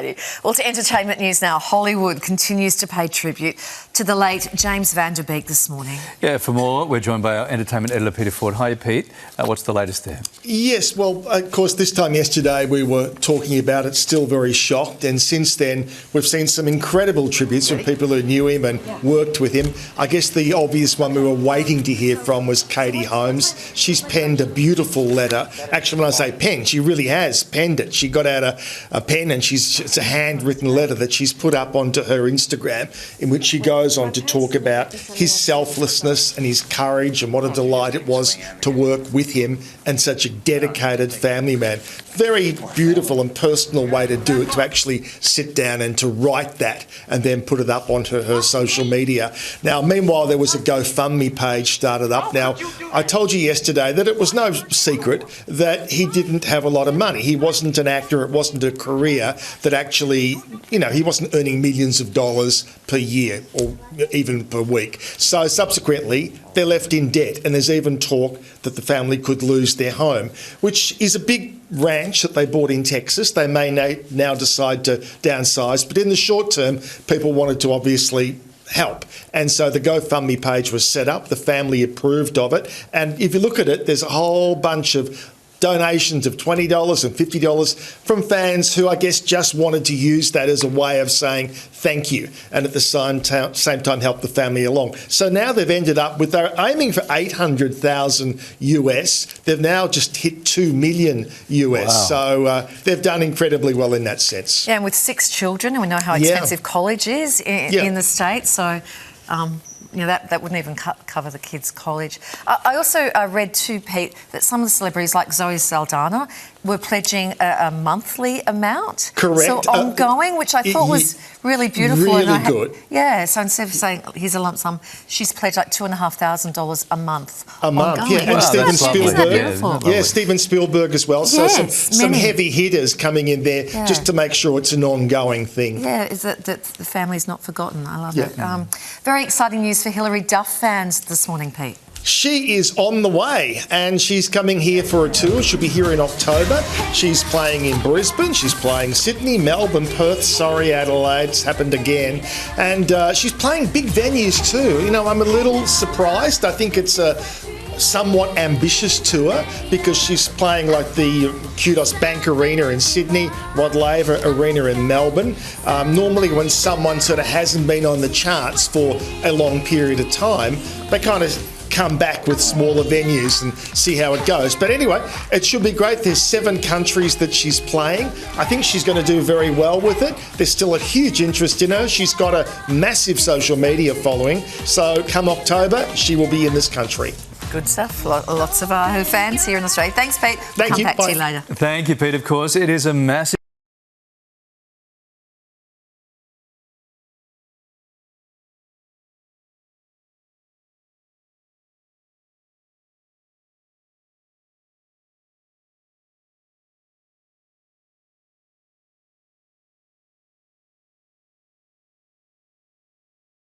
Katie. Well, to entertainment news now, Hollywood continues to pay tribute to the late James Van Der Beek this morning. Yeah, for more, we're joined by our entertainment editor, Peter Ford. Hi, Pete. What's the latest there? Yes, well, of course, this time yesterday we were talking about it, still very shocked, and since then we've seen some incredible tributes from people who knew him and worked with him. I guess the obvious one we were waiting to hear from was Katie Holmes. She's penned a beautiful letter. Actually, when I say pen, she really has penned it. She got out a pen and it's a handwritten letter that she's put up onto her Instagram, in which she goes on to talk about his selflessness and his courage and what a delight it was to work with him and such a dedicated family man. Very beautiful and personal way to do it, to actually sit down and to write that and then put it up onto her social media. Now, meanwhile, there was a GoFundMe page started up. Now, I told you yesterday that it was no secret that he didn't have a lot of money. He wasn't an actor. It wasn't a career that actually, he wasn't earning millions of dollars per year or even per week. So subsequently, they're left in debt, and there's even talk that the family could lose their home, which is a big ranch that they bought in Texas. They may now decide to downsize, but in the short term, people wanted to obviously help. And so the GoFundMe page was set up. The family approved of it. And if you look at it, there's a whole bunch of donations of $20 and $50 from fans who, I guess, just wanted to use that as a way of saying thank you, and at the same time help the family along. So now they've ended up with, they're aiming for 800,000 US. They've now just hit 2 million US. Wow. So they've done incredibly well in that sense. Yeah, and with 6 children, and we know how expensive college is in the States. So that wouldn't even cover the kids' college. I also read too, Pete, that some of the celebrities like Zoe Saldana were pledging a monthly amount. Correct. So ongoing, which I thought was really beautiful. Really good. Yeah, so instead of saying, here's a lump sum, she's pledged like $2,500 a month. A month, ongoing. yeah. And Steven Spielberg. Steven Spielberg as well. So Yes, some heavy hitters coming in there just to make sure it's an ongoing thing. Yeah, is that the family's not forgotten. I love it. Very exciting news for Hilary Duff fans this morning, Pete. She is on the way, and she's coming here for a tour. She'll be here in October. She's playing in Brisbane, she's playing Sydney, Melbourne, Perth, sorry, Adelaide, it's happened again. And she's playing big venues too. I'm a little surprised. I think it's a somewhat ambitious tour because she's playing like the Kudos Bank Arena in Sydney, Rod Laver Arena in Melbourne. Normally when someone sort of hasn't been on the charts for a long period of time, they kind of come back with smaller venues and see how it goes. But anyway, it should be great. There's 7 countries that she's playing. I think she's going to do very well with it. There's still a huge interest in her. She's got a massive social media following. So come October, she will be in this country. Good stuff. Lots of her fans here in Australia. Thanks, Pete. Thank you. Come back to you later. Thank you, Pete. Of course, it is a massive